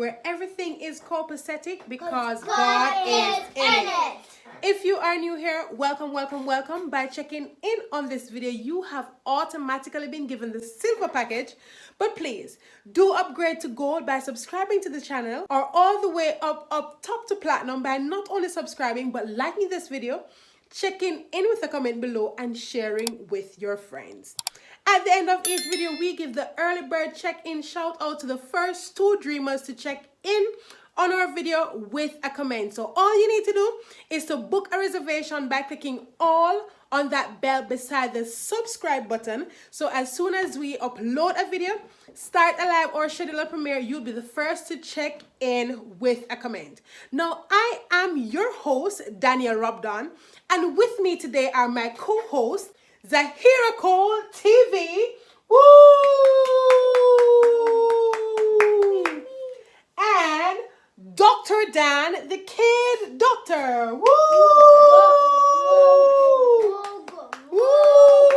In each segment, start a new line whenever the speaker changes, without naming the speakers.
where everything is copacetic because God is in it. If you are new here, welcome, welcome, welcome. By checking in on this video, you have automatically been given the silver package. But please, do upgrade to gold by subscribing to the channel, or all the way up top to platinum by not only subscribing, but liking this video, checking in with a comment below, and sharing with your friends. At the end of each video, we give the early bird check-in shout out to the first 2 dreamers to check in on our video with a comment. So all you need to do is to book a reservation by clicking all on that bell beside the subscribe button. So as soon as we upload a video, start a live or schedule a premiere, you'll be the first to check in with a comment. Now, I am your host, Danielle Robdon, and with me today are my co-hosts, Zahira Cole TV, woo, and Dr. Dan, the kid doctor, woo, woo.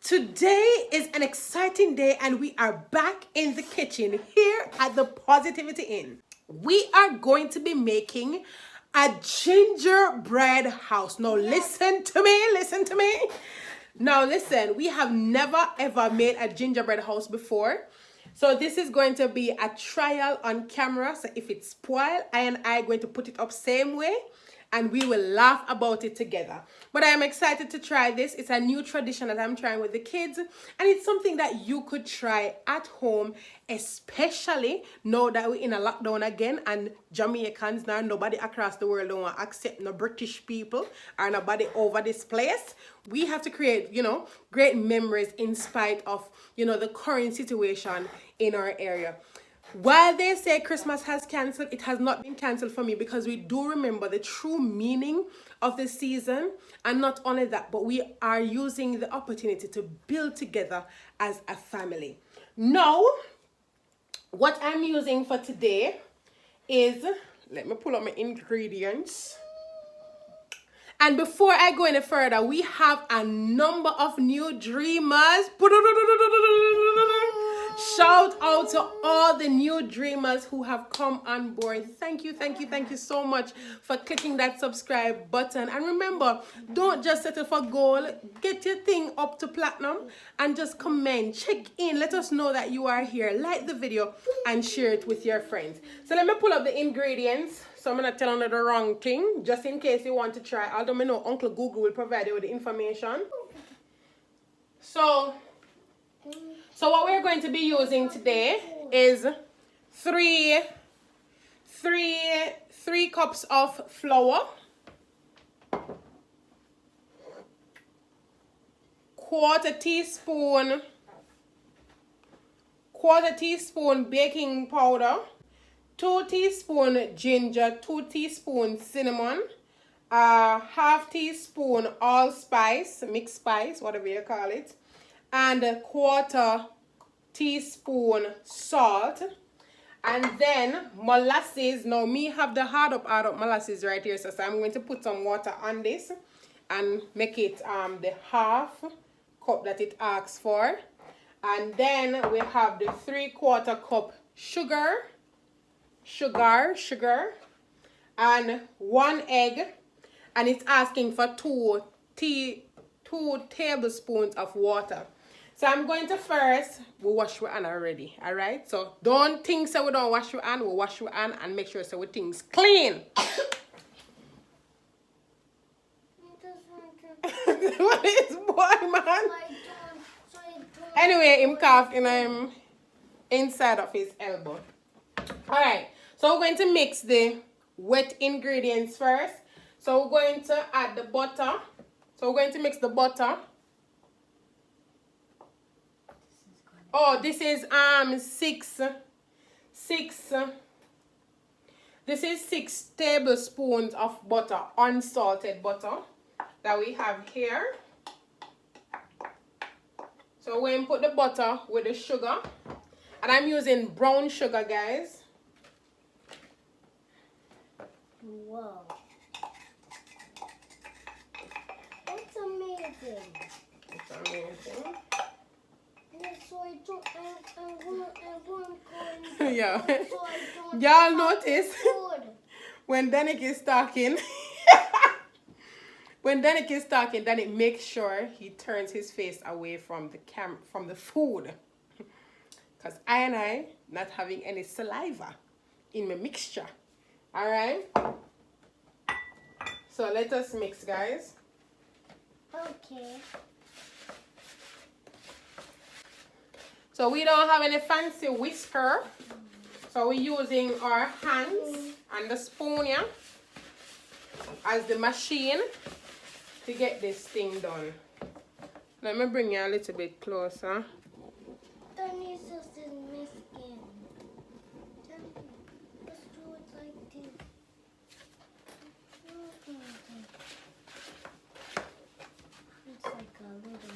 Today is an exciting day, and we are back in the kitchen here at the Positivity Inn. We are going to be making a gingerbread house. Now listen to me. Now listen, we have never ever made a gingerbread house before. So this is going to be a trial on camera. So if it's spoiled, I are going to put it up same way, and we will laugh about it together. But I am excited to try this. It's a new tradition that I'm trying with the kids, and it's something that you could try at home, especially now that we're in a lockdown again, and Jamaicans now, nobody across the world don't want to accept no British people or nobody over this place. We have to create, great memories in spite of, the current situation in our area. While they say Christmas has cancelled, it has not been cancelled for me, because we do remember the true meaning of the season. And not only that, but we are using the opportunity to build together as a family. Now, what I'm using for today is, let me pull up my ingredients. And before I go any further, we have a number of new dreamers. Shout out to all the new dreamers who have come on board. Thank you so much for clicking that subscribe button. And remember, don't just settle for gold. Get your thing up to platinum and just comment, check in, let us know that you are here. Like the video and share it with your friends. So let me pull up the ingredients, so I'm not telling you the wrong thing, just in case you want to try. Although I know Uncle Google will provide you with the information. So what we're going to be using today is three cups of flour, quarter teaspoon baking powder, 2 teaspoon ginger, 2 teaspoon cinnamon, half teaspoon allspice, mixed spice, whatever you call it, and a quarter teaspoon salt, and then molasses. Now me have the hard up molasses right here, so I'm going to put some water on this and make it the half cup that it asks for. And then we have the 3/4 cup sugar, and 1 egg, and it's asking for 2 tablespoons of water. So I'm going to first, we'll wash your hand already, all right? So don't think so we don't wash your hand. We'll wash your hand and make sure so we things clean. What is boy, man? Anyway, him coughed and I'm inside of his elbow. All right, so we're going to mix the wet ingredients first. So we're going to add the butter. So we're going to mix the butter. Oh, this is 6 tablespoons of butter, unsalted butter that we have here. So we're going to put the butter with the sugar, and I'm using brown sugar, guys.
Whoa. That's amazing.
It's amazing.
This one
Yeah. Y'all notice when Danik is talking, then it makes sure he turns his face away from the food. Because I not having any saliva in my mixture. Alright? So let us mix, guys.
Okay.
So we don't have any fancy whisker. So we're using our hands and the spoon, yeah, as the machine to get this thing done. Let me bring you a little bit closer.
Danny's just in my skin. Let's do it like this. It's like a little.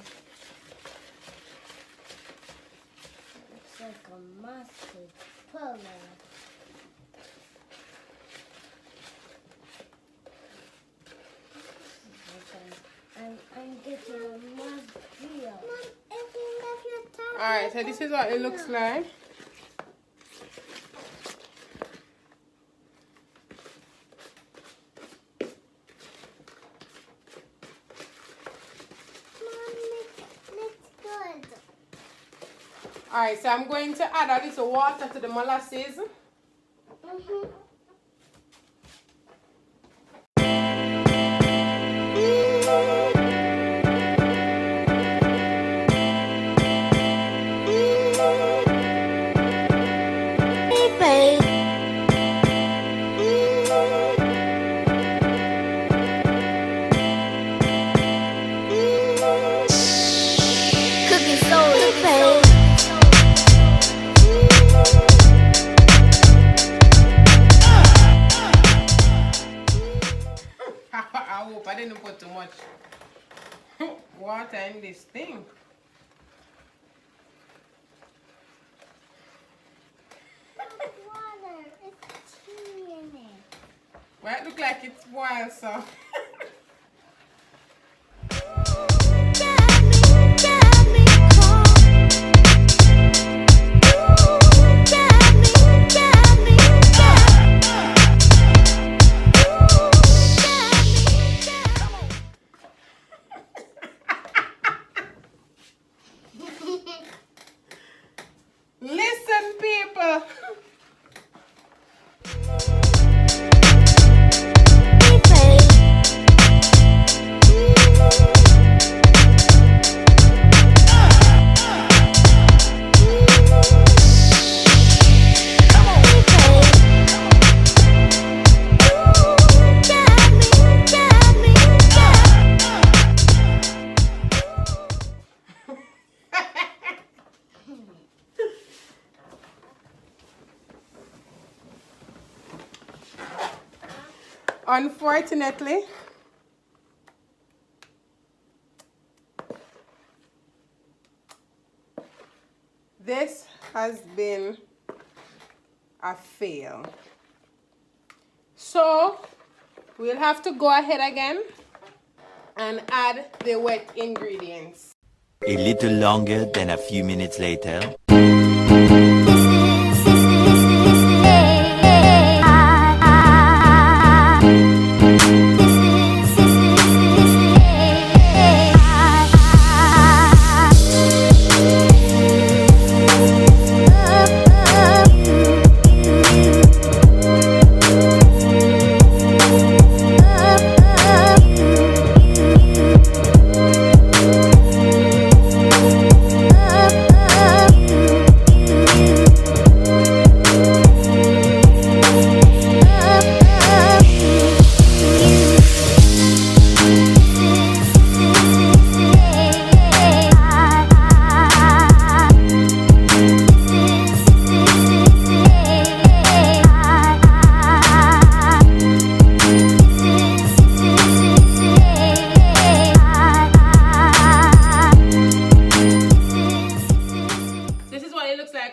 It's like a mustard color. I'm getting a mustard.
Alright, so this is what it looks like. Alright, so I'm going to add a little water to the molasses. I hope I didn't put too much water in this thing.
Water, it's tea in it.
Well, it looks like it's boiled, so. Listen, people. Unfortunately, this has been a fail. So we'll have to go ahead again and add the wet ingredients.
A little longer than a few minutes later.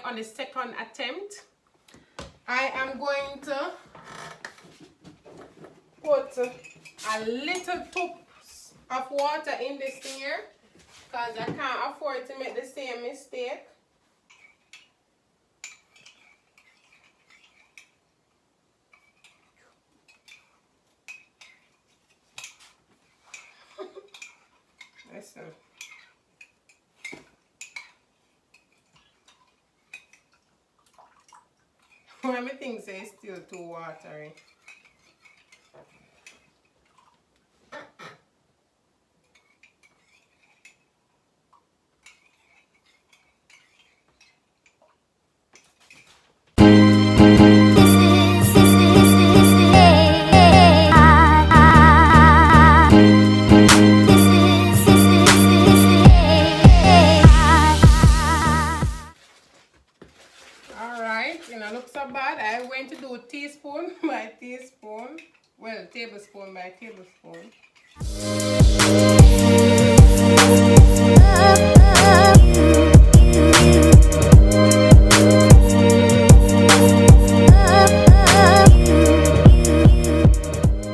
On the second attempt, I am going to put a little toops of water in this thing here because I can't afford to make the same mistake So. One of my things is still too watery. Alright, you know, look so bad. I'm going to do teaspoon by teaspoon. Well, tablespoon by tablespoon.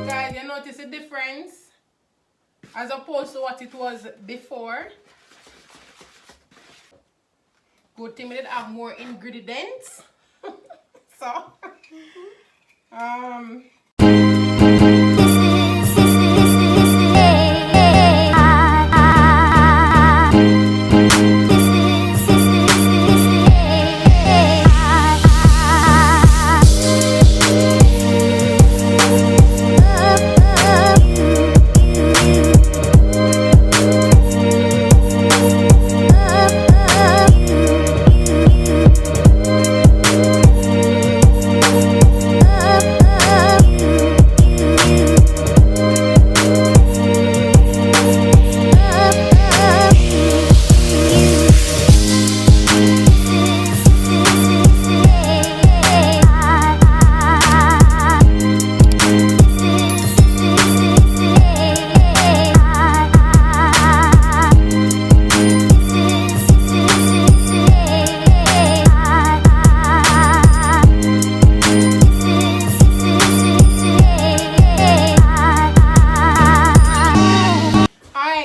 Guys, you notice the difference as opposed to what it was before. Good thing we did have more ingredients. So,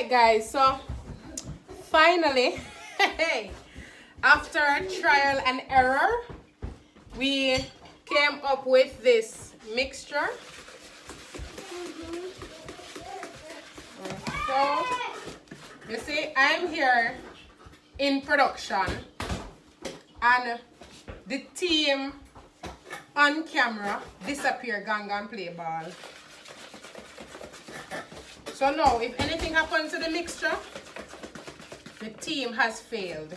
guys, so finally, after trial and error, we came up with this mixture. So, you see, I'm here in production and the team on camera disappear, gang play ball. So now, if anything happens to the mixture, the team has failed.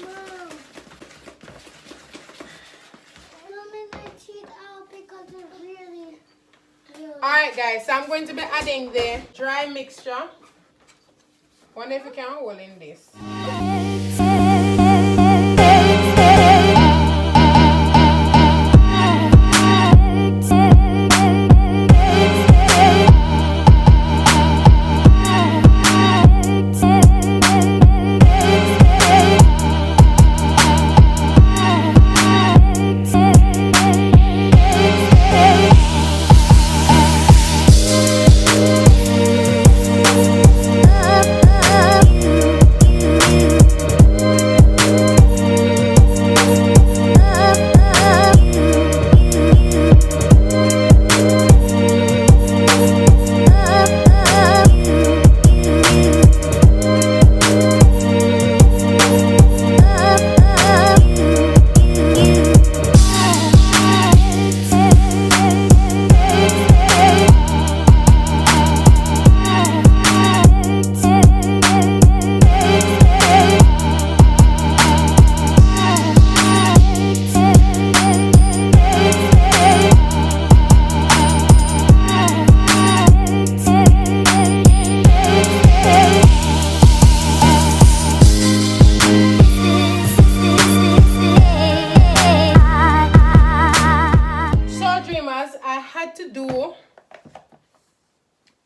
Mom, don't make my teeth out because it's really.
Alright guys, so I'm going to be adding the dry mixture. Wonder if you can hold in this.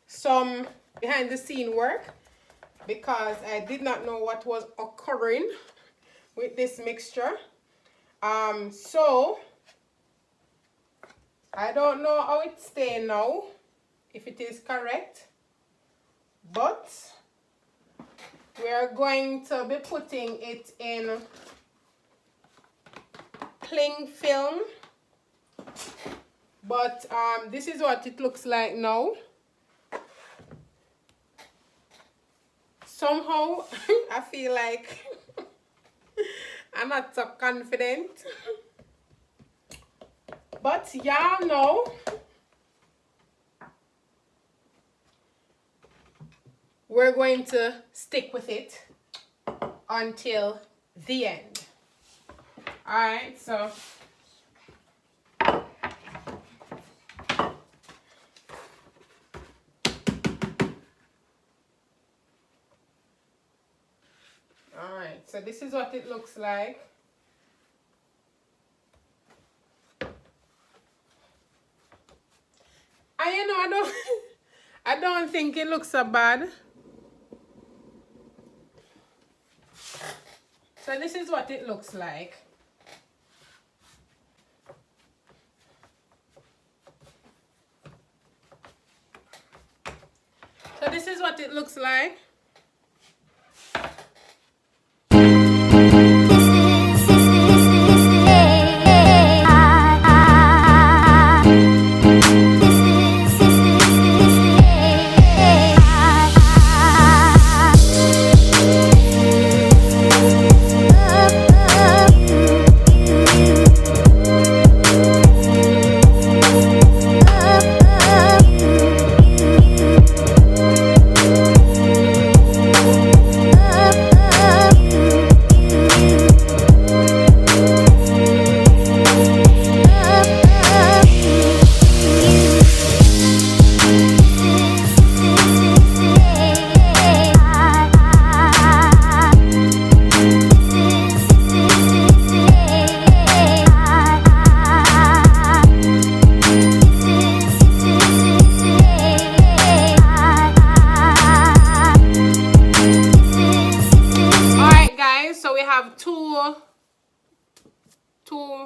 Some behind the scene work because I did not know what was occurring with this mixture. So I don't know how it's staying now, if it is correct, but we are going to be putting it in cling film But this is what it looks like now. Somehow I feel like I'm not so confident. But y'all know we're going to stick with it until the end. Alright, so so this is what it looks like. I don't think it looks so bad. So this is what it looks like. So this is what it looks like.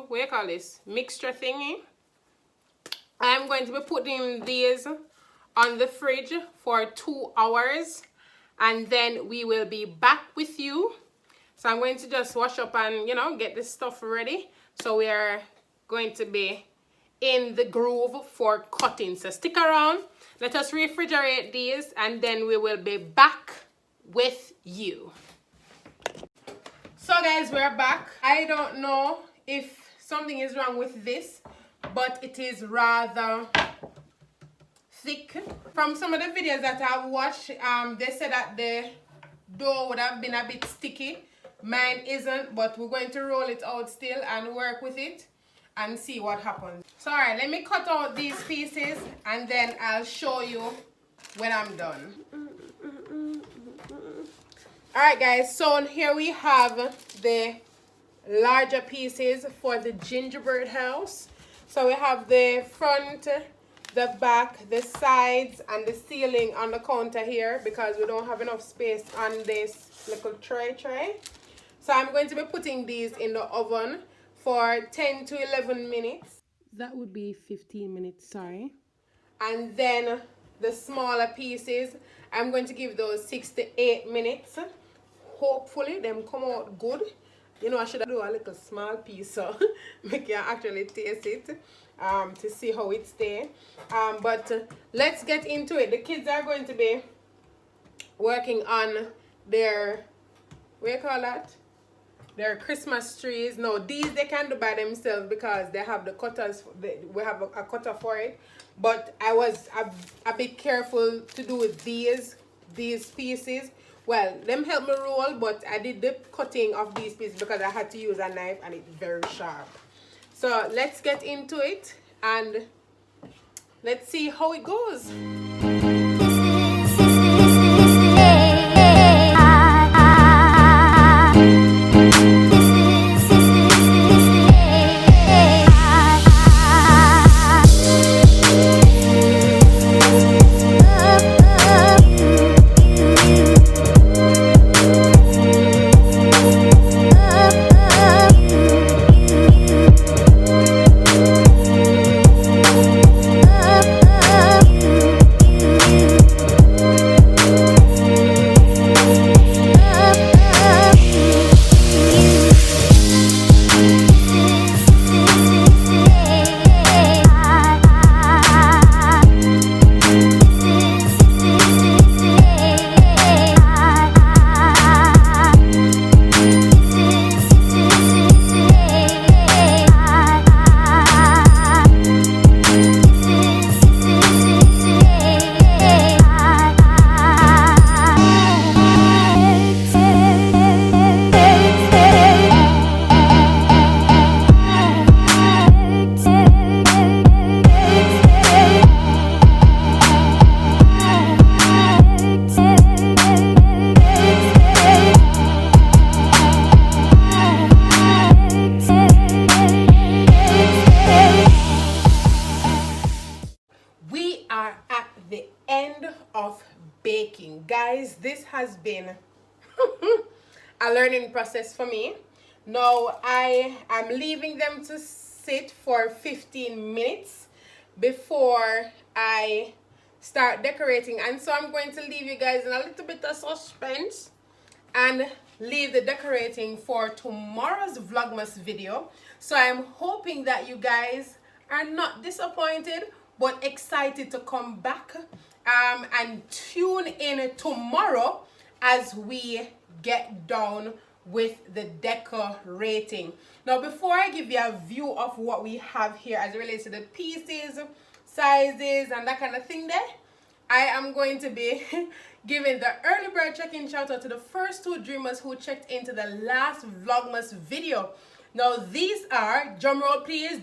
What do you call this, mixture thingy. I'm going to be putting these on the fridge for 2 hours, and then we will be back with you. So I'm going to just wash up and, you know, get this stuff ready. So we are going to be in the groove for cutting. So stick around. Let us refrigerate these, and then we will be back with you. So guys, we're back. I don't know if something is wrong with this, but it is rather thick. From some of the videos that I've watched, they said that the dough would have been a bit sticky. Mine isn't, but we're going to roll it out still and work with it and see what happens. So alright, let me cut out these pieces and then I'll show you when I'm done. Alright guys, so here we have the larger pieces for the gingerbread house. So we have the front, the back, the sides, and the ceiling on the counter here because we don't have enough space on this little tray. So I'm going to be putting these in the oven for 10 to 11 minutes. That would be 15 minutes, sorry. And then the smaller pieces, I'm going to give those 6 to 8 minutes. Hopefully them come out good. You know, I should do a little small piece so we can actually taste it to see how it stays. But let's get into it. The kids are going to be working on their, what do you call that? Their Christmas trees. No, these they can do by themselves because they have the cutters. We have a cutter for it. But I was a bit careful to do with these pieces. Well, them help me roll, but I did the cutting of these pieces because I had to use a knife and it's very sharp. So let's get into it and let's see how it goes. guys, this has been a learning process for me. Now I am leaving them to sit for 15 minutes before I start decorating, and so I'm going to leave you guys in a little bit of suspense and leave the decorating for tomorrow's Vlogmas video. So I'm hoping that you guys are not disappointed but excited to come back and tune in tomorrow as we get down with the decorating. Now before I give you a view of what we have here as it relates to the pieces, sizes and that kind of thing there, I am going to be giving the early bird check-in shout out to the first 2 dreamers who checked into the last Vlogmas video. Now these are, drum roll please,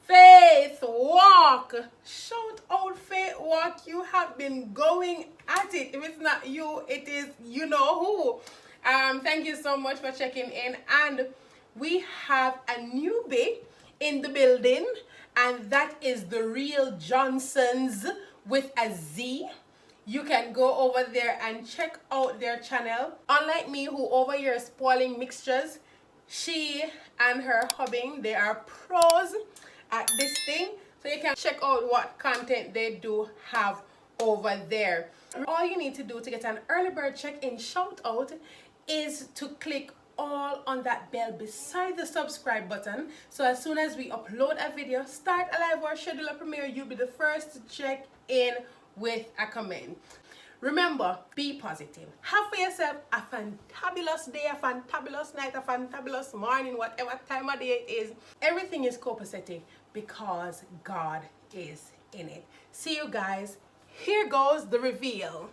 Faith Walk. Shout out Faith Walk, you have been going at it. If it's not you, it is you know who. Thank you so much for checking in, and we have a newbie in the building, and that is the Real Johnsons with a Z. You can go over there and check out their channel. Unlike me, who over here spoiling mixtures, she and her hubbing, they are pros at this thing. So you can check out what content they do have over there. All you need to do to get an early bird check-in shout out is to click all on that bell beside the subscribe button, so as soon as we upload a video, start a live or schedule a premiere, you'll be the first to check in with a comment. Remember, be positive. Have for yourself a fantabulous day, a fantabulous night, a fantabulous morning, whatever time of day it is. Everything is copacetic because God is in it. See you guys. Here goes the reveal.